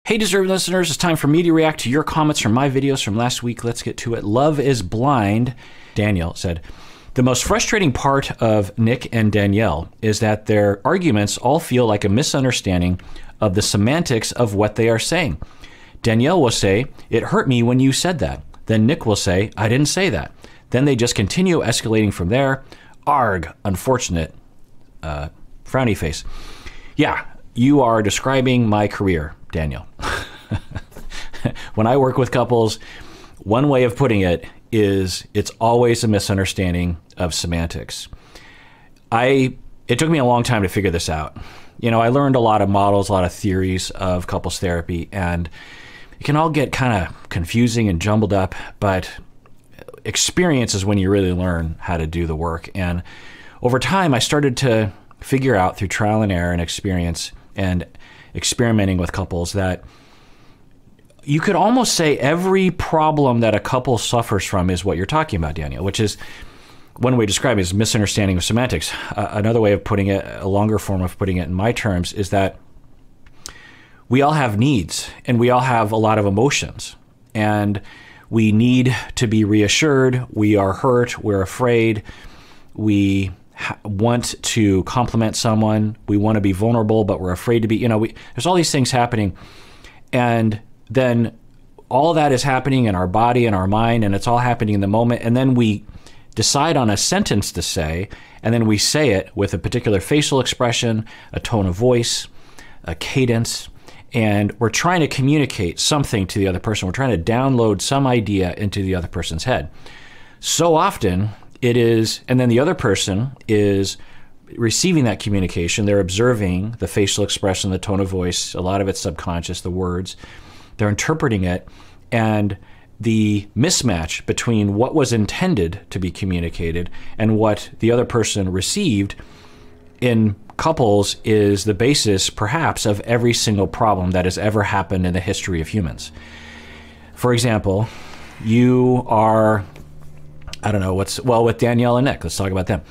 Hey, deserving listeners, it's time for me to react to your comments from my videos from last week. Let's get to it. Love is Blind. Daniel said, the most frustrating part of Nick and Danielle is that their arguments all feel like a misunderstanding of the semantics of what they are saying. Danielle will say, it hurt me when you said that. Then Nick will say, I didn't say that. Then they just continue escalating from there. Arg, unfortunate. Frowny face. Yeah, you are describing my career, Daniel. When I work with couples, one way of putting it is it's always a misunderstanding of semantics. It took me a long time to figure this out. You know, I learned a lot of models, a lot of theories of couples therapy, and it can all get kind of confusing and jumbled up, but experience is when you really learn how to do the work. And over time, I started to figure out through trial and error and experience and experimenting with couples that you could almost say every problem that a couple suffers from is what you're talking about, Daniel, which is one way to describe it is misunderstanding of semantics. Another way of putting it, a longer form of putting it in my terms, is that we all have needs and we all have a lot of emotions, and we need to be reassured. We are hurt. We're afraid. We want to compliment someone. We want to be vulnerable, but we're afraid to be, there's all these things happening. And then all that is happening in our body and our mind, and it's all happening in the moment. And then we decide on a sentence to say, and then we say it with a particular facial expression, a tone of voice, a cadence, and we're trying to communicate something to the other person. We're trying to download some idea into the other person's head. So often it is, and then the other person is receiving that communication. They're observing the facial expression, the tone of voice, a lot of it's subconscious, the words. They're interpreting it, and the mismatch between what was intended to be communicated and what the other person received in couples is the basis, perhaps, of every single problem that has ever happened in the history of humans. For example, you are, I don't know with Danielle and Nick, let's talk about them.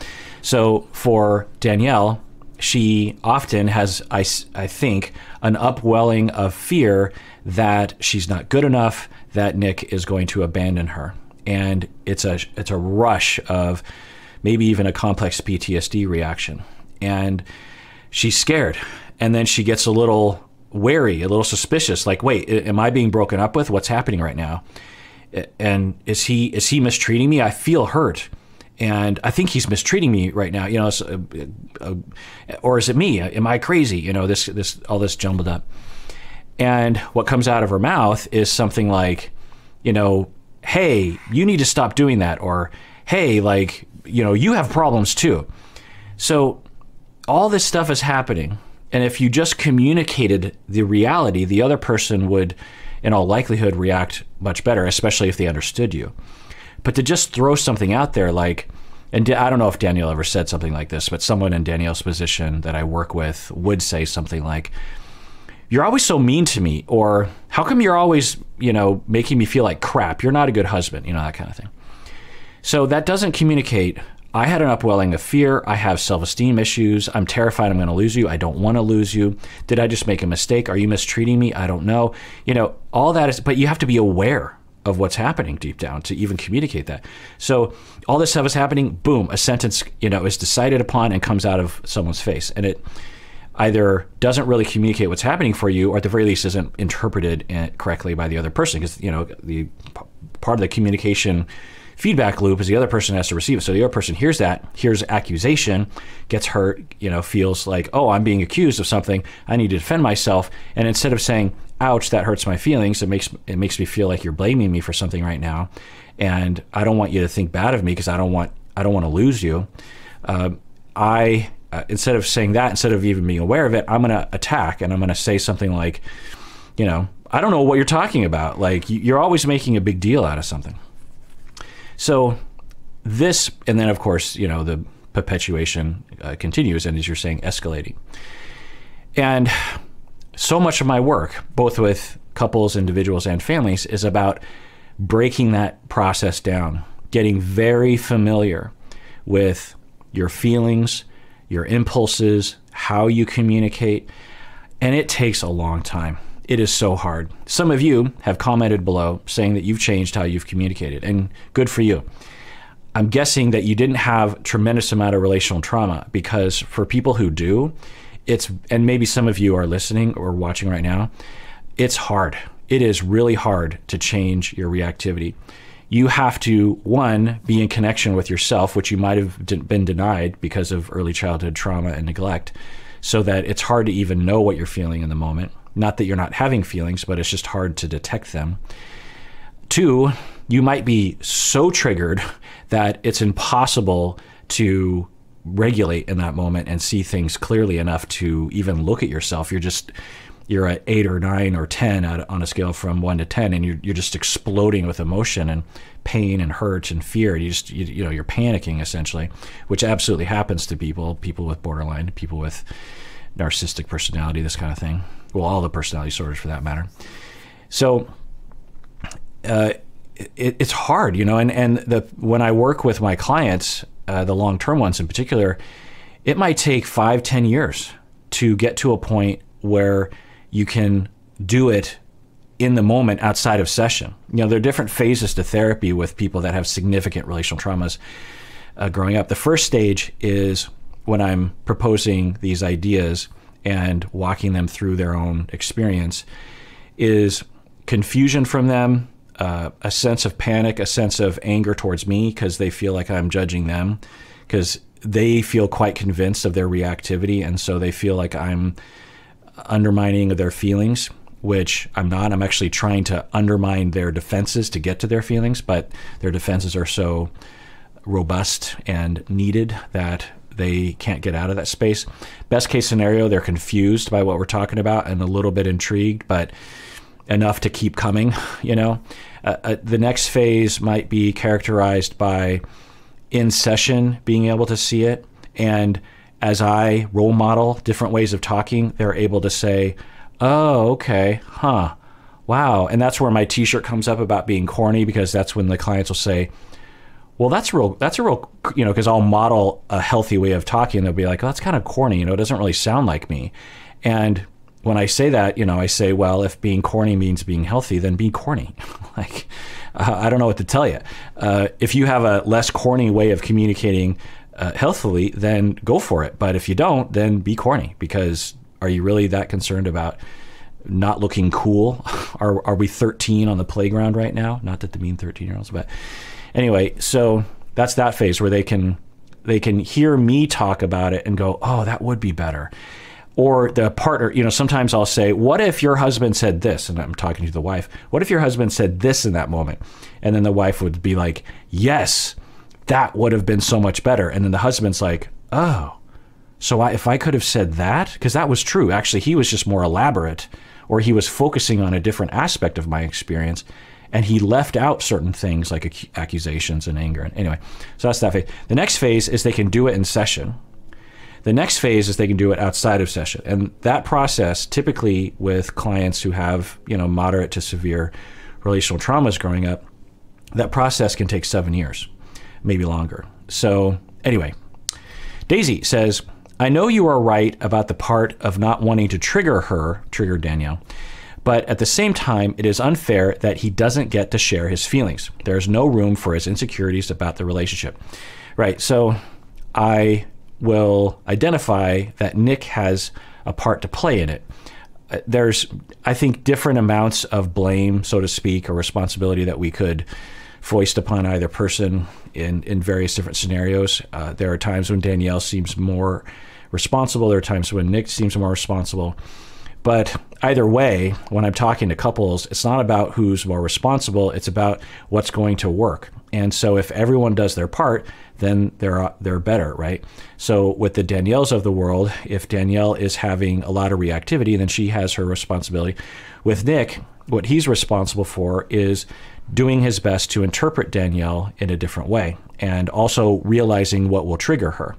So for Danielle, she often has, I think, an upwelling of fear that she's not good enough, that Nick is going to abandon her. And it's a rush of maybe even a complex PTSD reaction. And she's scared. And then she gets a little wary, a little suspicious, like, wait, am I being broken up with? What's happening right now? And is he mistreating me? I feel hurt. And I think he's mistreating me right now, or is it me? Am I crazy? All this jumbled up. And what comes out of her mouth is something like, hey, you need to stop doing that. Or, hey, you have problems too. So all this stuff is happening. And if you just communicated the reality, the other person would, in all likelihood, react much better, especially if they understood you. But to just throw something out there like, and I don't know if Danielle ever said something like this, but someone in Danielle's position that I work with would say something like, you're always so mean to me, or how come you're always, making me feel like crap? You're not a good husband, that kind of thing. So that doesn't communicate, I had an upwelling of fear, I have self-esteem issues, I'm terrified I'm going to lose you, I don't want to lose you, did I just make a mistake? Are you mistreating me? I don't know. All that is, but you have to be aware of what's happening deep down to even communicate that. So all this stuff is happening, boom, a sentence, is decided upon and comes out of someone's face. And it either doesn't really communicate what's happening for you, or at the very least isn't interpreted correctly by the other person. Because, the part of the communication feedback loop is the other person has to receive it. So the other person hears that, hears accusation, gets hurt, feels like, oh, I'm being accused of something, I need to defend myself. And instead of saying, ouch, that hurts my feelings, it makes me feel like you're blaming me for something right now, and I don't want you to think bad of me because I don't want to lose you. Instead of saying that, instead of even being aware of it, I'm going to attack, and I'm going to say something like, I don't know what you're talking about. Like, you're always making a big deal out of something. So this, and then of course, the perpetuation continues, and as you're saying, escalating. And so much of my work, both with couples, individuals, and families, is about breaking that process down, getting very familiar with your feelings, your impulses, how you communicate. And it takes a long time. it is so hard. Some of you have commented below saying that you've changed how you've communicated, and good for you. I'm guessing that you didn't have tremendous amount of relational trauma, because for people who do, and maybe some of you are listening or watching right now, it's hard. It is really hard to change your reactivity. You have to, one, be in connection with yourself, which you might have been denied because of early childhood trauma and neglect, so that it's hard to even know what you're feeling in the moment. Not that you're not having feelings, but it's just hard to detect them. Two, you might be so triggered that it's impossible to regulate in that moment and see things clearly enough to even look at yourself. You're at 8 or 9 or 10 on a scale from 1 to 10, and you're just exploding with emotion and pain and hurt and fear. You're panicking essentially, which absolutely happens to people with borderline, people with narcissistic personality, this kind of thing. Well, all the personality disorders for that matter. So it's hard, and when I work with my clients, the long-term ones in particular, it might take 5-10 years to get to a point where you can do it in the moment outside of session. There are different phases to therapy with people that have significant relational traumas growing up. The first stage is when I'm proposing these ideas and walking them through their own experience, is confusion from them, a sense of panic, a sense of anger towards me because they feel like I'm judging them, because they feel quite convinced of their reactivity, and so they feel like I'm undermining their feelings, which I'm not. I'm actually trying to undermine their defenses to get to their feelings, but their defenses are so robust and needed that they can't get out of that space. Best case scenario, they're confused by what we're talking about and a little bit intrigued, but enough to keep coming. The next phase might be characterized by in session being able to see it, and as I role model different ways of talking, they're able to say, oh, okay, huh, wow. And that's where my t-shirt comes up about being corny, because that's when the clients will say, well, that's a real, because I'll model a healthy way of talking. They'll be like, oh, that's kind of corny, it doesn't really sound like me. And when I say that, I say, well, if being corny means being healthy, then be corny. I don't know what to tell you. If you have a less corny way of communicating healthily, then go for it. But if you don't, then be corny, because are you really that concerned about not looking cool? Are we 13 on the playground right now? Not that they mean 13-year-olds, but anyway, so that's that phase where they can hear me talk about it and go, oh, that would be better. Or the partner, sometimes I'll say, what if your husband said this? And I'm talking to the wife. What if your husband said this in that moment? And then the wife would be like, yes, that would have been so much better. And then the husband's like, oh, so if I could have said that, because that was true. Actually, he was just more elaborate, or he was focusing on a different aspect of my experience, and he left out certain things like accusations and anger. Anyway, so that's that phase. The next phase is they can do it in session. The next phase is they can do it outside of session. And that process, typically with clients who have, moderate to severe relational traumas growing up, that process can take 7 years, maybe longer. So anyway, Daisy says, I know you are right about the part of not wanting to trigger Danielle, but at the same time, it is unfair that he doesn't get to share his feelings. There's no room for his insecurities about the relationship. Right, so I will identify that Nick has a part to play in it. There's, I think, different amounts of blame, so to speak, or responsibility that we could foist upon either person in various different scenarios. There are times when Danielle seems more responsible. There are times when Nick seems more responsible. But either way, when I'm talking to couples, it's not about who's more responsible. It's about what's going to work. And so if everyone does their part, then they're better, right? So with the Danielles of the world, if Danielle is having a lot of reactivity, then she has her responsibility. With Nick, what he's responsible for is doing his best to interpret Danielle in a different way, and also realizing what will trigger her.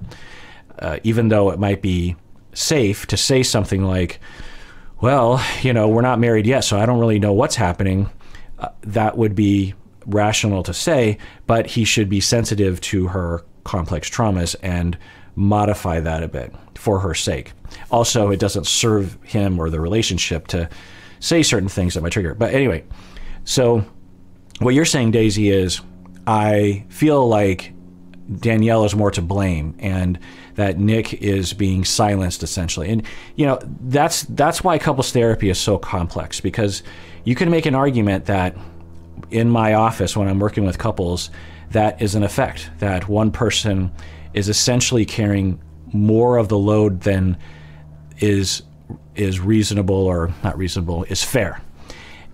Even though it might be safe to say something like, well, we're not married yet, so I don't really know what's happening. That would be rational to say, but he should be sensitive to her complex traumas and modify that a bit for her sake. Also, it doesn't serve him or the relationship to say certain things that might trigger. But anyway, so what you're saying, Daisy, is I feel like Danielle is more to blame and that Nick is being silenced essentially. And you know, that's why couples therapy is so complex, because you can make an argument that in my office when I'm working with couples, that is an effect, that one person is essentially carrying more of the load than is reasonable, or not reasonable, is fair.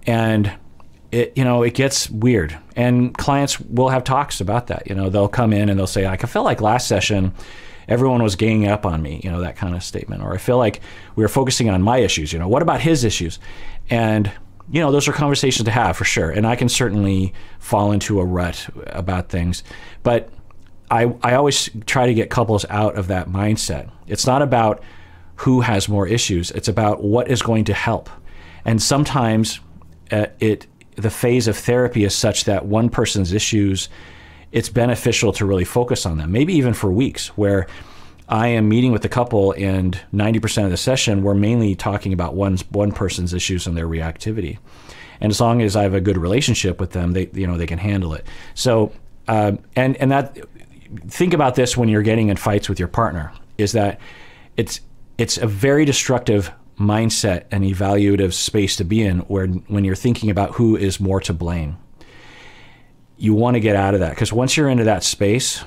And it gets weird, and clients will have talks about that. They'll come in and they'll say, I feel like last session everyone was ganging up on me, that kind of statement. Or I feel like we were focusing on my issues, what about his issues? And those are conversations to have for sure. And I can certainly fall into a rut about things, but I always try to get couples out of that mindset. It's not about who has more issues. It's about what is going to help. And sometimes the phase of therapy is such that one person's issues, it's beneficial to really focus on them, maybe even for weeks, where I am meeting with the couple and 90% of the session, we're mainly talking about one person's issues and their reactivity. And as long as I have a good relationship with them, they can handle it. So, and that, think about this when you're getting in fights with your partner, is that it's a very destructive mindset and evaluative space to be in, where when you're thinking about who is more to blame. You want to get out of that, because once you're into that space,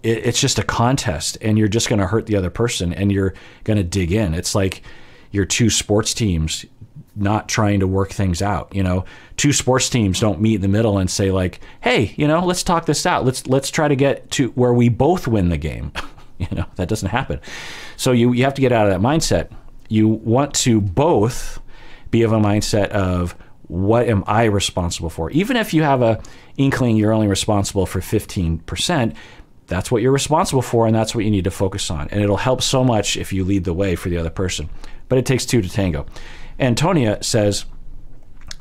it's just a contest, and you're just going to hurt the other person, and you're going to dig in. It's like your two sports teams not trying to work things out. Two sports teams don't meet in the middle and say like, hey, let's talk this out. Let's try to get to where we both win the game. That doesn't happen. So you have to get out of that mindset. You want to both be of a mindset of, what am I responsible for? Even if you have a inkling you're only responsible for 15%, that's what you're responsible for, and that's what you need to focus on. And it'll help so much if you lead the way for the other person. But it takes two to tango. Antonia says,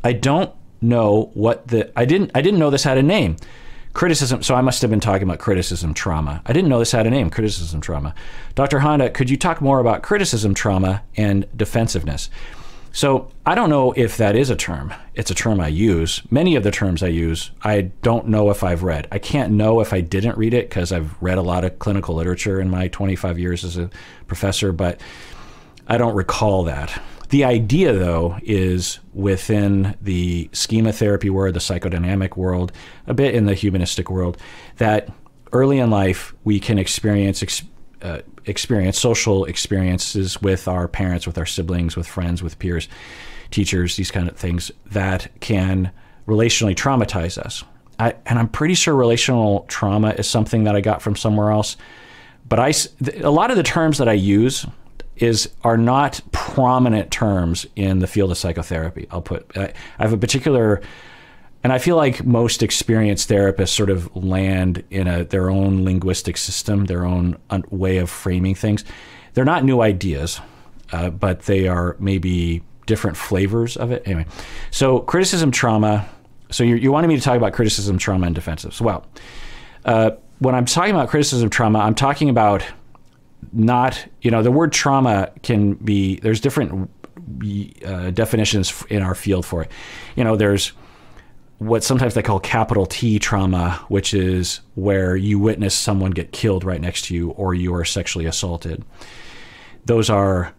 I don't know I didn't know this had a name. Criticism, so I must have been talking about criticism trauma. I didn't know this had a name, criticism trauma. Dr. Honda, could you talk more about criticism trauma and defensiveness? So I don't know if that is a term. It's a term I use. Many of the terms I use, I don't know if I've read. I can't know if I didn't read it, because I've read a lot of clinical literature in my 25 years as a professor, but I don't recall that. The idea, though, is within the schema therapy world, the psychodynamic world, a bit in the humanistic world, that early in life we can experience social experiences with our parents, with our siblings, with friends, with peers, teachers, these kind of things that can relationally traumatize us. And I'm pretty sure relational trauma is something that I got from somewhere else. But a lot of the terms that I use are not prominent terms in the field of psychotherapy. I have a particular, and I feel like most experienced therapists sort of land in their own linguistic system, their own way of framing things. They're not new ideas, but they are maybe different flavors of it. Anyway, so criticism trauma. So you wanted me to talk about criticism trauma and defensive. Well, when I'm talking about criticism trauma, I'm talking about not, the word trauma can be, there's different definitions in our field for it. There's what sometimes they call capital T trauma, which is where you witness someone get killed right next to you, or you are sexually assaulted. Those are,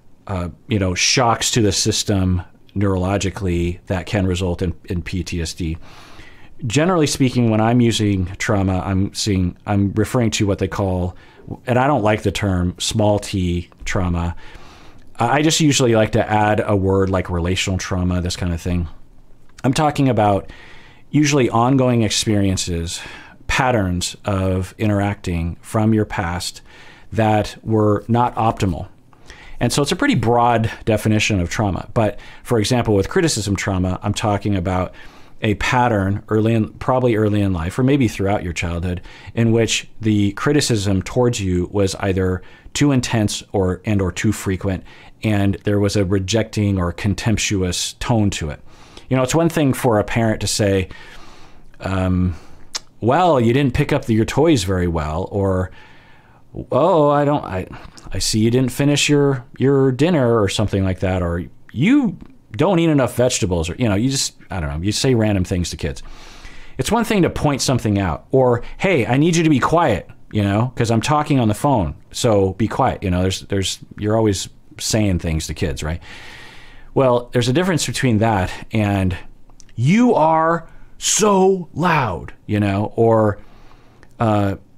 shocks to the system neurologically that can result in PTSD. Generally speaking, when I'm using trauma, I'm referring to what they call, and I don't like the term, small t trauma. I just usually like to add a word like relational trauma, this kind of thing. I'm talking about usually ongoing experiences, patterns of interacting from your past that were not optimal. And so it's a pretty broad definition of trauma. But for example, with criticism trauma, I'm talking about a pattern probably early in life, or maybe throughout your childhood, in which the criticism towards you was either too intense or too frequent, and there was a rejecting or contemptuous tone to it. It's one thing for a parent to say, well, you didn't pick up your toys very well, or, oh, I see you didn't finish your dinner, or something like that, or you don't eat enough vegetables, or, you just, I don't know, you say random things to kids. It's one thing to point something out, or, hey, I need you to be quiet, because I'm talking on the phone, so be quiet. You're always saying things to kids, right? Well, there's a difference between that and you are so loud, or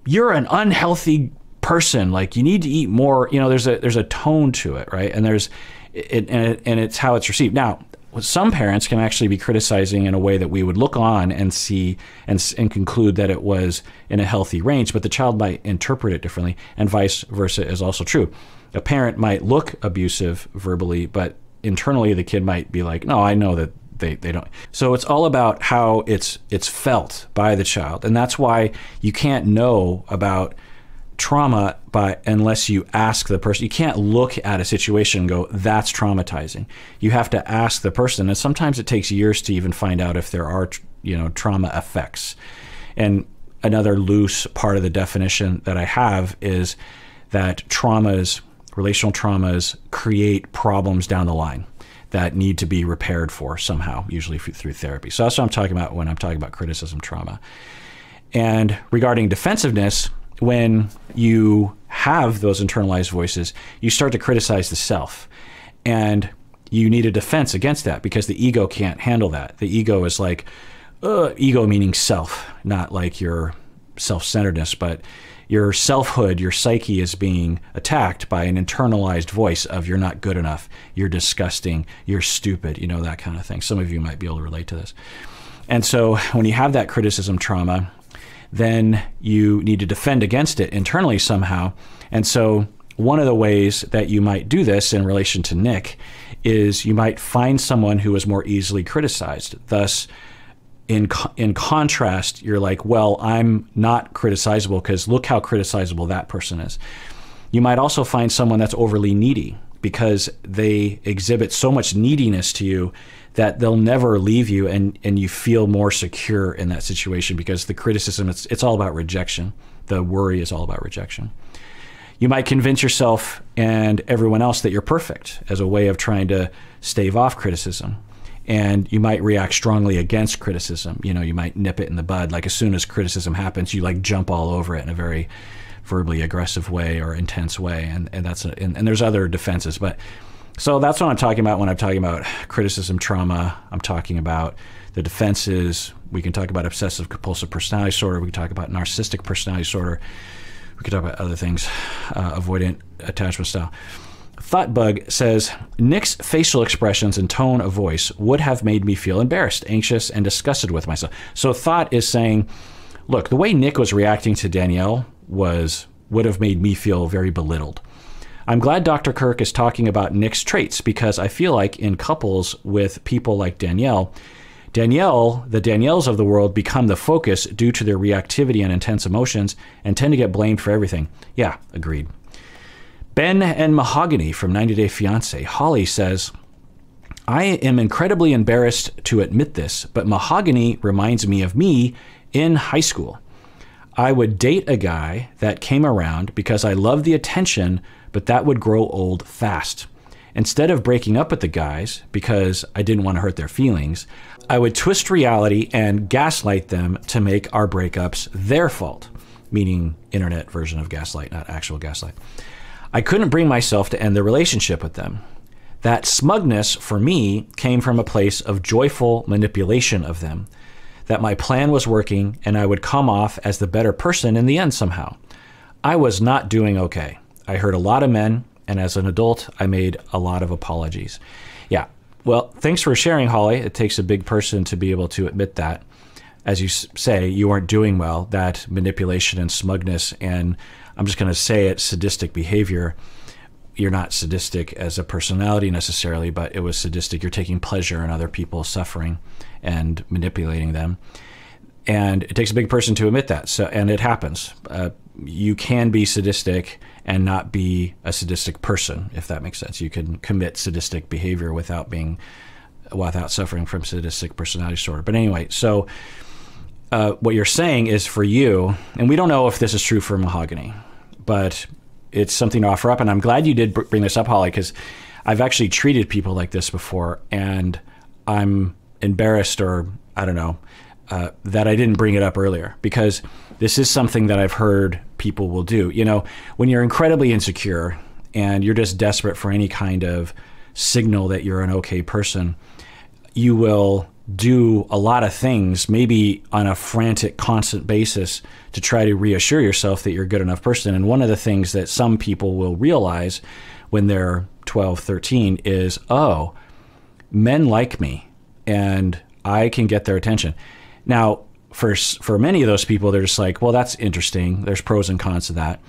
you're an unhealthy person, like you need to eat more. There's a tone to it, right? And it's how it's received. Now, some parents can actually be criticizing in a way that we would look on and see and conclude that it was in a healthy range, but the child might interpret it differently, and vice versa is also true. A parent might look abusive verbally, but internally the kid might be like, no, I know that they don't. So it's all about how it's felt by the child, and that's why you can't know about trauma unless you ask the person. You can't look at a situation and go, that's traumatizing. You have to ask the person, and sometimes it takes years to even find out if there are trauma effects. And another loose part of the definition that I have is that relational traumas create problems down the line that need to be repaired for somehow, usually through therapy. So that's what I'm talking about when I'm talking about criticism trauma. And regarding defensiveness, when you have those internalized voices, you start to criticize the self. And you need a defense against that because the ego can't handle that. The ego is like, ego meaning self, not like your self-centeredness, but your selfhood, your psyche is being attacked by an internalized voice of you're not good enough, you're disgusting, you're stupid, that kind of thing. Some of you might be able to relate to this. And so when you have that criticism trauma, then you need to defend against it internally somehow. And so one of the ways that you might do this in relation to Nick is you might find someone who is more easily criticized. Thus, in contrast, you're like, well, I'm not criticizable because look how criticizable that person is. You might also find someone that's overly needy because they exhibit so much neediness to you that they'll never leave you, and you feel more secure in that situation because the criticism, it's all about rejection. The worry is all about rejection. You might convince yourself and everyone else that you're perfect as a way of trying to stave off criticism. And you might react strongly against criticism. You might nip it in the bud. Like as soon as criticism happens, you like jump all over it in a very verbally aggressive way or intense way. And there's other defenses, but so that's what I'm talking about when I'm talking about criticism trauma. I'm talking about the defenses. We can talk about obsessive compulsive personality disorder. We can talk about narcissistic personality disorder. We can talk about other things, avoidant attachment style. Thoughtbug says, Nick's facial expressions and tone of voice would have made me feel embarrassed, anxious, and disgusted with myself. So Thought is saying, look, the way Nick was reacting to Danielle would have made me feel very belittled. I'm glad Dr. Kirk is talking about Nick's traits because I feel like in couples with people like the Danielles of the world become the focus due to their reactivity and intense emotions and tend to get blamed for everything. Yeah, agreed. Ben and Mahogany from 90 Day Fiancé. Holly says, I am incredibly embarrassed to admit this, but Mahogany reminds me of me in high school. I would date a guy that came around because I loved the attention, but that would grow old fast. Instead of breaking up with the guys because I didn't want to hurt their feelings, I would twist reality and gaslight them to make our breakups their fault, meaning internet version of gaslight, not actual gaslight. I couldn't bring myself to end the relationship with them. That smugness for me came from a place of joyful manipulation of them, that my plan was working and I would come off as the better person in the end somehow. I was not doing okay. I hurt a lot of men, and as an adult, I made a lot of apologies. Yeah, well, thanks for sharing, Holly. It takes a big person to be able to admit that. As you say, you weren't doing well, that manipulation and smugness, and I'm just going to say it, sadistic behavior. You're not sadistic as a personality necessarily, but it was sadistic. You're taking pleasure in other people's suffering and manipulating them. And it takes a big person to admit that. So, and it happens. You can be sadistic and not be a sadistic person, if that makes sense. You can commit sadistic behavior without suffering from sadistic personality disorder. But anyway, so what you're saying is for you, and we don't know if this is true for Mahogany, but it's something to offer up. And I'm glad you did bring this up, Holly, because I've actually treated people like this before, and I'm embarrassed, or I don't know, that I didn't bring it up earlier, because this is something that I've heard people will do. You know, when you're incredibly insecure and you're just desperate for any kind of signal that you're an okay person, you will do a lot of things, maybe on a frantic, constant basis, to try to reassure yourself that you're a good enough person. And one of the things that some people will realize when they're 12, 13 is, oh, men like me and I can get their attention. Now, for many of those people, they're just like, well, that's interesting. There's pros and cons to that.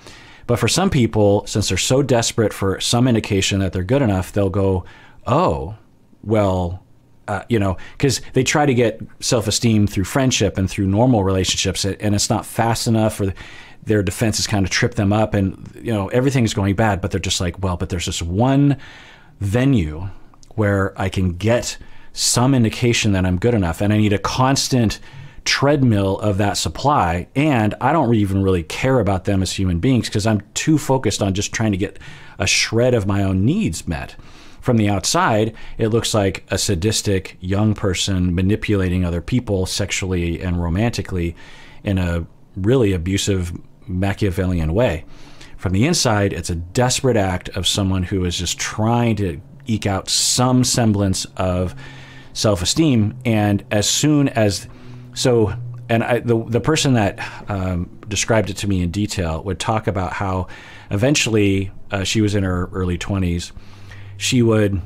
But for some people, since they're so desperate for some indication that they're good enough, they'll go, oh, well, you know, because they try to get self-esteem through friendship and through normal relationships, and it's not fast enough, or their defenses kind of trip them up, and, you know, everything's going bad, but they're just like, well, but there's this one venue where I can get some indication that I'm good enough, and I need a constant treadmill of that supply, and I don't even really care about them as human beings because I'm too focused on just trying to get a shred of my own needs met. From the outside, it looks like a sadistic young person manipulating other people sexually and romantically in a really abusive, Machiavellian way. From the inside, it's a desperate act of someone who is just trying to eke out some semblance of self-esteem. And as soon as the person that described it to me in detail would talk about how eventually she was in her early 20s. She would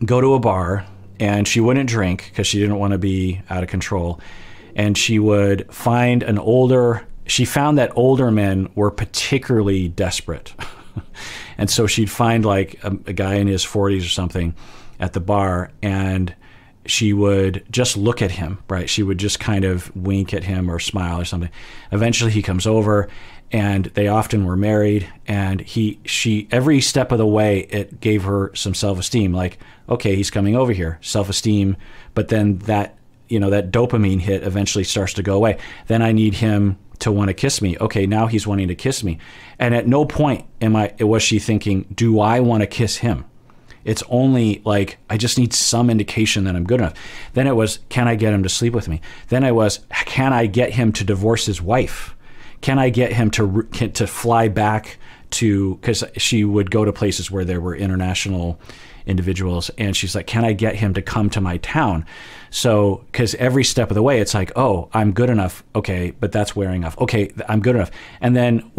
go to a bar and she wouldn't drink because she didn't want to be out of control. And she would find she found that older men were particularly desperate. And so she'd find like a guy in his 40s or something at the bar, and she would just look at him, right? She would just kind of wink at him or smile or something. Eventually he comes over, and they often were married, and she every step of the way, it gave her some self-esteem, like, okay, he's coming over here, self-esteem. But then that, you know, that dopamine hit eventually starts to go away. Then I need him to want to kiss me. Okay, now he's wanting to kiss me. And at no point was she thinking, do I want to kiss him? It's only like, I just need some indication that I'm good enough. Then it was, can I get him to sleep with me? Then it was, can I get him to divorce his wife? Can I get him to fly back to, because she would go to places where there were international individuals, and she's like, can I get him to come to my town? So, because every step of the way, it's like, oh, I'm good enough. Okay, but that's wearing off. Okay, I'm good enough. And then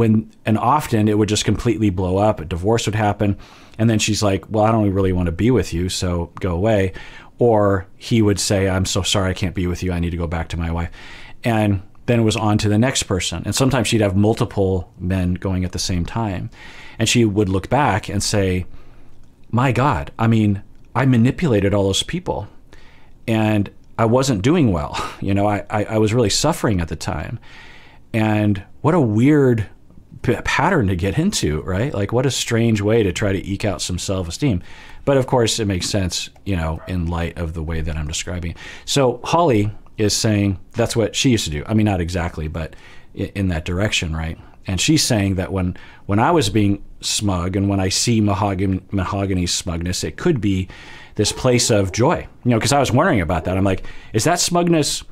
often it would just completely blow up. A divorce would happen. And then she's like, well, I don't really want to be with you, so go away. Or he would say, I'm so sorry, I can't be with you. I need to go back to my wife. And then it was on to the next person. And sometimes she'd have multiple men going at the same time. And she would look back and say, my God, I mean, I manipulated all those people and I wasn't doing well. You know, I was really suffering at the time. And what a weird pattern to get into, right? Like, what a strange way to try to eke out some self-esteem. But of course, it makes sense, you know, in light of the way that I'm describing it. So Holly is saying that's what she used to do. I mean, not exactly, but in that direction, right? And she's saying that when I was being smug, and when I see Mahogany's smugness, it could be this place of joy. You know, because I was wondering about that. I'm like, is that smugness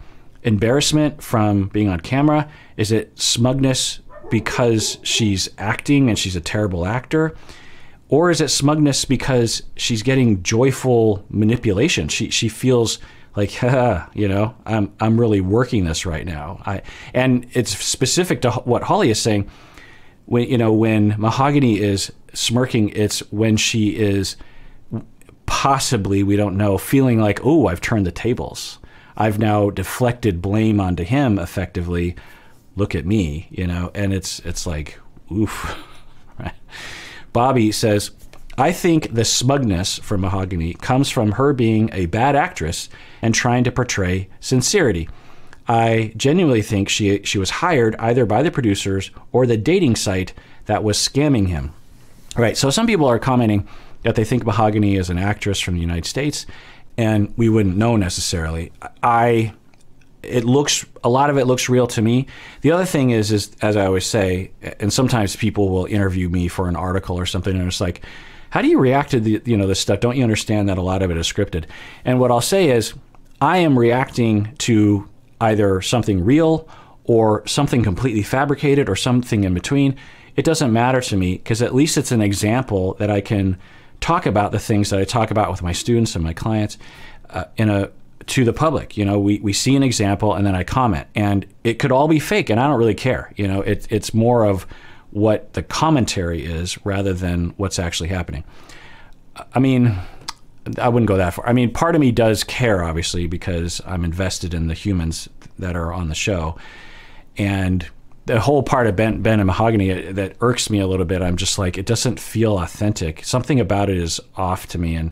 embarrassment from being on camera? Is it smugness because she's acting and she's a terrible actor? Or is it smugness because she's getting joyful manipulation? She feels like, you know, I'm really working this right now. And it's specific to what Holly is saying. When Mahogany is smirking, it's when she is possibly, we don't know, feeling like, oh, I've turned the tables. I've now deflected blame onto him effectively. Look at me, you know, and it's like, oof. Right? Bobby says, I think the smugness from Mahogany comes from her being a bad actress and trying to portray sincerity. I genuinely think she was hired either by the producers or the dating site that was scamming him. All right, so some people are commenting that they think Mahogany is an actress from the United States, and we wouldn't know necessarily. A lot of it looks real to me. The other thing is as I always say, and sometimes people will interview me for an article or something, and it's like, how do you react to this stuff? Don't you understand that a lot of it is scripted? And what I'll say is, I am reacting to either something real or something completely fabricated or something in between. It doesn't matter to me, because at least it's an example that I can talk about the things that I talk about with my students and my clients to the public. We see an example and then I comment, and it could all be fake and I don't really care. It's more of what the commentary is rather than what's actually happening. I mean, I wouldn't go that far. I mean, part of me does care, obviously, because I'm invested in the humans that are on the show. And the whole part of Ben and Mahogany that irks me a little bit, I'm just like, it doesn't feel authentic. Something about it is off to me.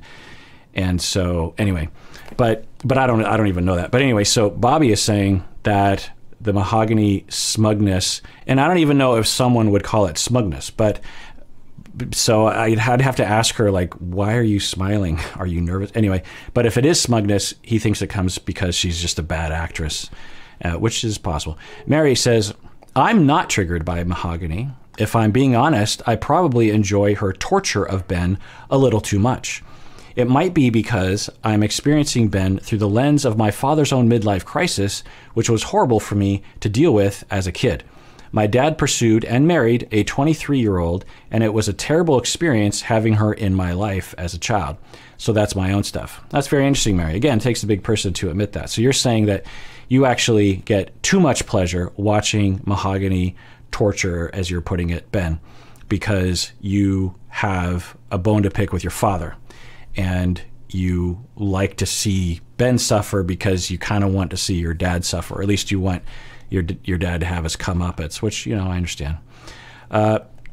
And so anyway, but I don't even know that. But anyway, so Bobby is saying that the Mahogany smugness, and I don't even know if someone would call it smugness, but so I'd have to ask her, like, why are you smiling? Are you nervous? Anyway, but if it is smugness, he thinks it comes because she's just a bad actress, which is possible. Mary says, I'm not triggered by Mahogany. If I'm being honest, I probably enjoy her torture of Ben a little too much. It might be because I'm experiencing Ben through the lens of my father's own midlife crisis, which was horrible for me to deal with as a kid. My dad pursued and married a 23-year-old, and it was a terrible experience having her in my life as a child. So that's my own stuff. That's very interesting, Mary. Again, it takes a big person to admit that. So you're saying that you actually get too much pleasure watching Mahogany torture, as you're putting it, Ben, because you have a bone to pick with your father. And you like to see Ben suffer because you kind of want to see your dad suffer, or at least you want your dad to have his comeuppance, which, I understand.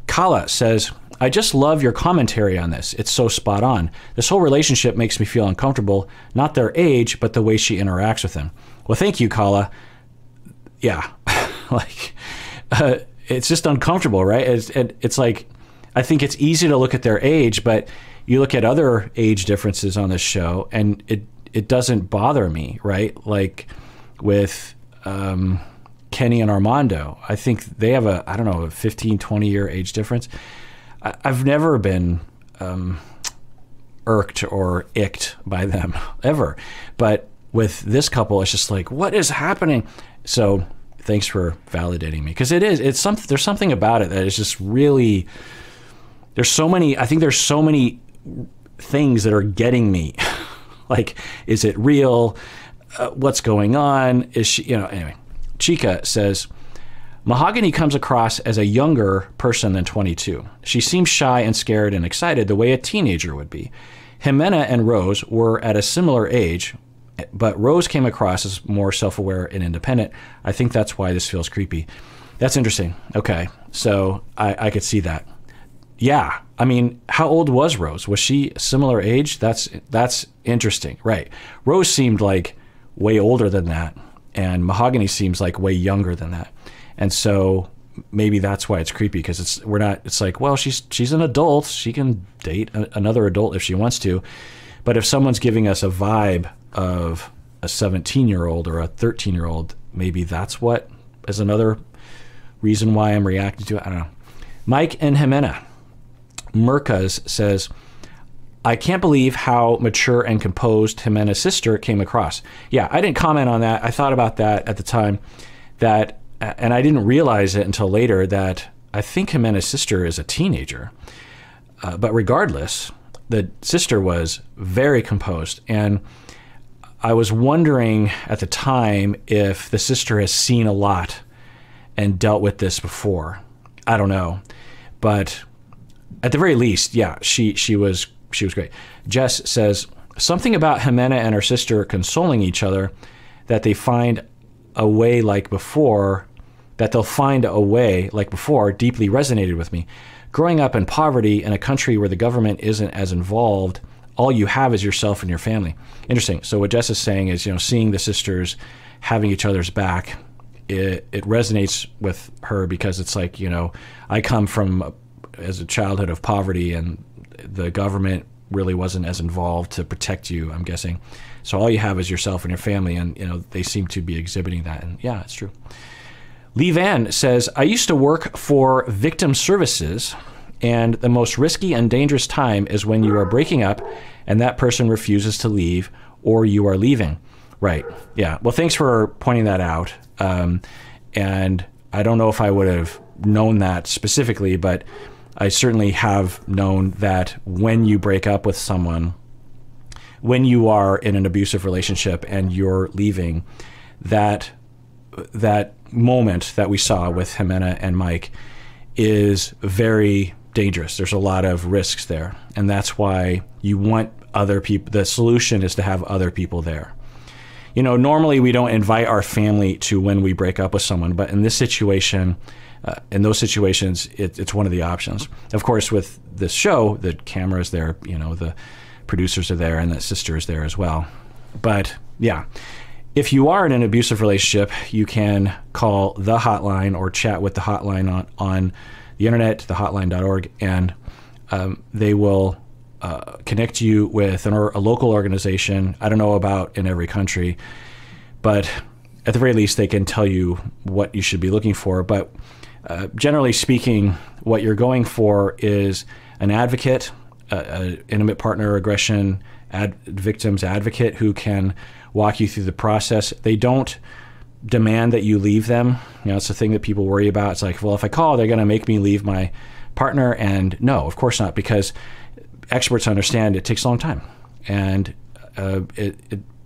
Kala says, I just love your commentary on this. It's so spot on. This whole relationship makes me feel uncomfortable, not their age, but the way she interacts with him. Well, thank you, Kala. Yeah, it's just uncomfortable, right? It's like, I think it's easy to look at their age, but you look at other age differences on this show and it doesn't bother me, right? Like with Kenny and Armando, I think they have a 15, 20 year age difference. I've never been irked or icked by them ever. But with this couple, it's just like, what is happening? So thanks for validating me, because there's something about it that is just really, there's so many things that are getting me. Like, is it real? What's going on? Is she, anyway. Chica says, Mahogany comes across as a younger person than 22. She seems shy and scared and excited the way a teenager would be. Jimena and Rose were at a similar age, but Rose came across as more self-aware and independent. I think that's why this feels creepy. That's interesting. Okay, so I could see that. Yeah, I mean, how old was Rose? Was she a similar age? That's interesting, right? Rose seemed like way older than that, and Mahogany seems like way younger than that. And so maybe that's why it's creepy, because it's like, well, she's an adult. She can date another adult if she wants to. But if someone's giving us a vibe of a 17-year-old or a 13-year-old, maybe that's what is another reason why I'm reacting to it. I don't know. Mike and Jimena. Merkaz says, I can't believe how mature and composed Jimena's sister came across. Yeah, I didn't comment on that. I thought about that at the time, and I didn't realize it until later, that I think Jimena's sister is a teenager. But regardless, the sister was very composed. And I was wondering at the time if the sister has seen a lot and dealt with this before. I don't know. But at the very least, yeah, she was great. Jess says, something about Jimena and her sister consoling each other, that they'll find a way like before, deeply resonated with me. Growing up in poverty in a country where the government isn't as involved, all you have is yourself and your family. Interesting. So what Jess is saying is, seeing the sisters having each other's back, it resonates with her, because it's like, I come from as a childhood of poverty, and the government really wasn't as involved to protect you, I'm guessing. So all you have is yourself and your family, and they seem to be exhibiting that. And yeah, it's true. Lee Van says, I used to work for victim services And the most risky and dangerous time is when you are breaking up and that person refuses to leave or you are leaving. Right. Yeah. Well, thanks for pointing that out. And I don't know if I would have known that specifically, but I certainly have known that when you break up with someone, when you are in an abusive relationship and you're leaving, that moment that we saw with Jimena and Mike is very dangerous. There's a lot of risks there. And that's why you want other people. The solution is to have other people there. You know, normally we don't invite our family to when we break up with someone, but in this situation, in those situations, it's one of the options. Of course, with this show, the camera is there, you know, the producers are there, and the sister is there as well. But yeah, if you are in an abusive relationship, you can call the hotline or chat with the hotline on the internet, thehotline.org, and they will connect you with a local organization. I don't know about in every country, but at the very least, they can tell you what you should be looking for. But generally speaking, what you're going for is an advocate, an intimate partner aggression victim's advocate who can walk you through the process. They don't demand that you leave them. You know, it's the thing that people worry about. It's like, well, if I call, they're going to make me leave my partner. And no, of course not, because experts understand it takes a long time, and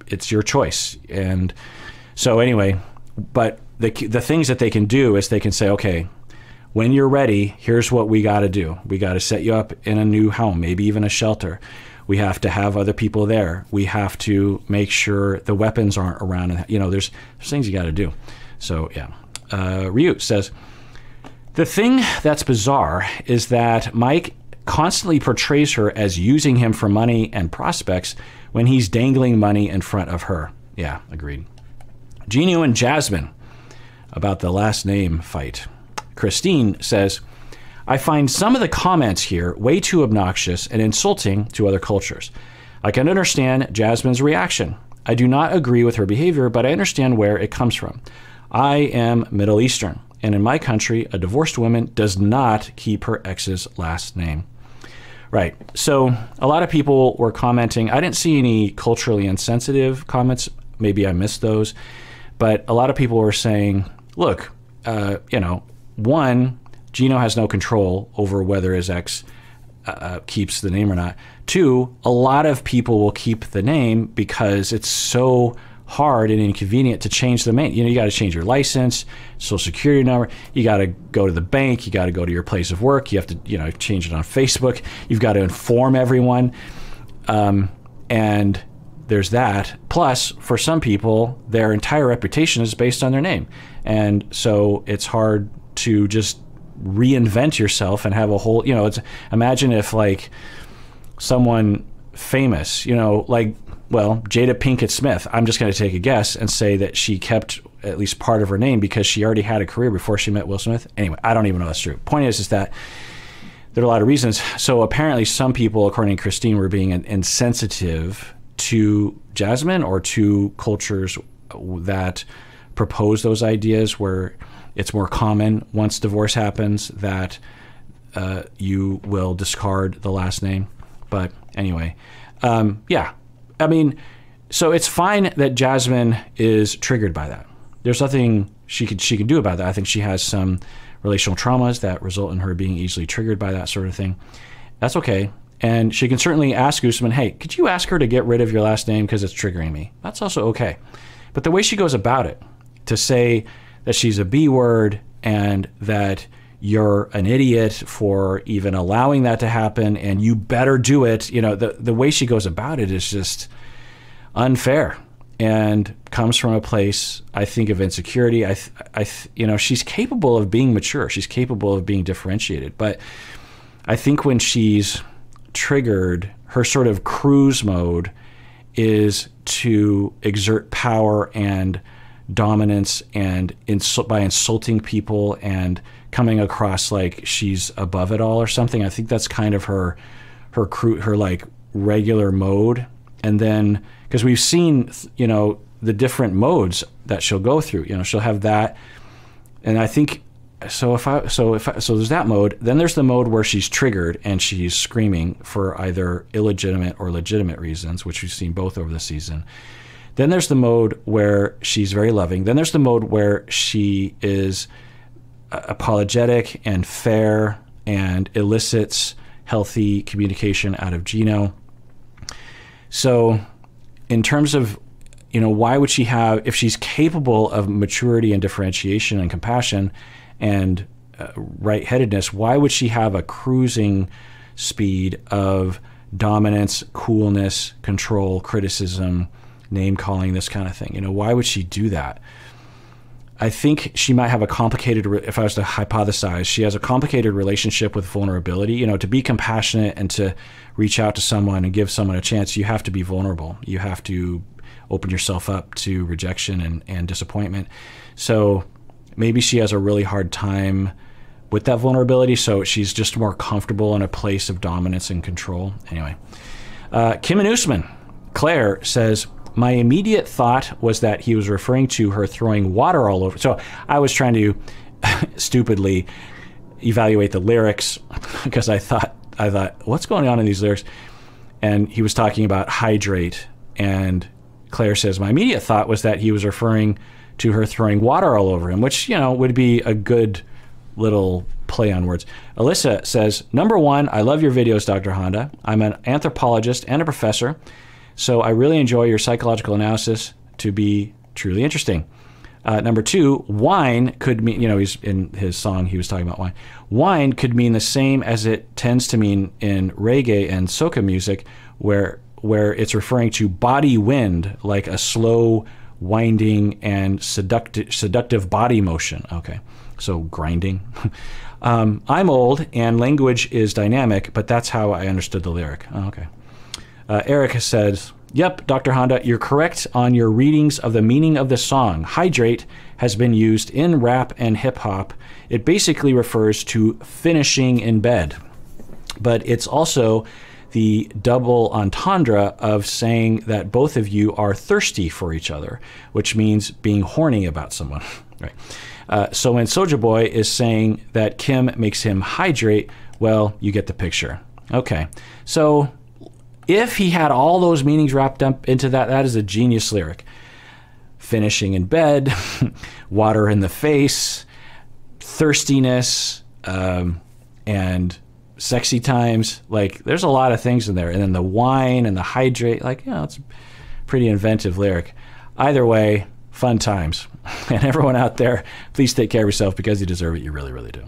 it's your choice. And so anyway, but the things that they can do is they can say, okay, when you're ready, here's what we got to do. We got to set you up in a new home, maybe even a shelter. We have to have other people there. We have to make sure the weapons aren't around. And, you know, there's things you got to do. So yeah, Ryu says, the thing that's bizarre is that Mike constantly portrays her as using him for money and prospects when he's dangling money in front of her. Yeah, agreed. Gino and Jasmine about the last name fight. Christine says, I find some of the comments here way too obnoxious and insulting to other cultures. I can understand Jasmine's reaction. I do not agree with her behavior, but I understand where it comes from. I am Middle Eastern, and in my country, a divorced woman does not keep her ex's last name. Right. So a lot of people were commenting. I didn't see any culturally insensitive comments. Maybe I missed those. But a lot of people were saying, look, you know, one, Gino has no control over whether his ex keeps the name or not. Two, a lot of people will keep the name because it's so hard and inconvenient to change the name. You know, you got to change your license, social security number. You got to go to the bank. You got to go to your place of work. You have to, you know, change it on Facebook. You've got to inform everyone. And there's that. Plus, for some people, their entire reputation is based on their name. And so it's hard to just reinvent yourself and have a whole, you know, imagine if like someone famous, you know, like, well, Jada Pinkett Smith, I'm just going to take a guess and say that she kept at least part of her name because she already had a career before she met Will Smith. Anyway, I don't even know that's true. Point is that there are a lot of reasons. So apparently some people, according to Christine, were being insensitive to Jasmine or to cultures that propose those ideas where it's more common once divorce happens that you will discard the last name. But anyway, yeah. I mean, so it's fine that Jasmine is triggered by that. There's nothing she can do about that. I think she has some relational traumas that result in her being easily triggered by that sort of thing. That's okay. And she can certainly ask Usman, hey, could you ask her to get rid of your last name because it's triggering me? That's also okay. But the way she goes about it, to say that she's a B word and that you're an idiot for even allowing that to happen and you better do it, you know, the way she goes about it is just unfair and comes from a place, I think, of insecurity. You know, she's capable of being mature. She's capable of being differentiated. But I think when she's triggered, her sort of cruise mode is to exert power and dominance and by insulting people and coming across like she's above it all or something. I think that's kind of her like regular mode. And then because we've seen, you know, the different modes that she'll go through, you know, she'll have that. And I think so there's that mode. Then there's the mode where she's triggered and she's screaming for either illegitimate or legitimate reasons, which we've seen both over the season. Then there's the mode where she's very loving. Then there's the mode where she is apologetic and fair and elicits healthy communication out of Gino. So in terms of, why would she have, if she's capable of maturity and differentiation and compassion and right-headedness, why would she have a cruising speed of dominance, coolness, control, criticism, name-calling, this kind of thing? Why would she do that? I think she might have a complicated, if I was to hypothesize, she has a complicated relationship with vulnerability. To be compassionate and to reach out to someone and give someone a chance, you have to be vulnerable. You have to open yourself up to rejection and disappointment. So maybe she has a really hard time with that vulnerability, so she's just more comfortable in a place of dominance and control. Anyway, Kim and Usman. Claire says, my immediate thought was that he was referring to her throwing water all over. So I was trying to stupidly evaluate the lyrics because I thought, what's going on in these lyrics? And he was talking about hydrate. And Claire says, my immediate thought was that he was referring to her throwing water all over him, which, would be a good little play on words. Alyssa says, number one, I love your videos, Dr. Honda. I'm an anthropologist and a professor, so I really enjoy your psychological analysis to be truly interesting. Number two, wine could mean, he's in his song, he was talking about wine. Wine could mean the same as it tends to mean in reggae and soca music, where it's referring to body wind, like a slow, winding, and seductive body motion. Okay, so grinding. I'm old, and language is dynamic, but that's how I understood the lyric. Oh, okay. Erica says, yep, Dr. Honda, you're correct on your readings of the meaning of the song. Hydrate has been used in rap and hip-hop. It basically refers to finishing in bed, but it's also the double entendre of saying that both of you are thirsty for each other, which means being horny about someone. Right. So when Soulja Boy is saying that Kim makes him hydrate, well, you get the picture. Okay, so if he had all those meanings wrapped up into that, that is a genius lyric. Finishing in bed, water in the face, thirstiness, and sexy times. Like, there's a lot of things in there. And then the wine and the hydrate, it's a pretty inventive lyric. Either way, fun times. And everyone out there, please take care of yourself because you deserve it. You really, really do.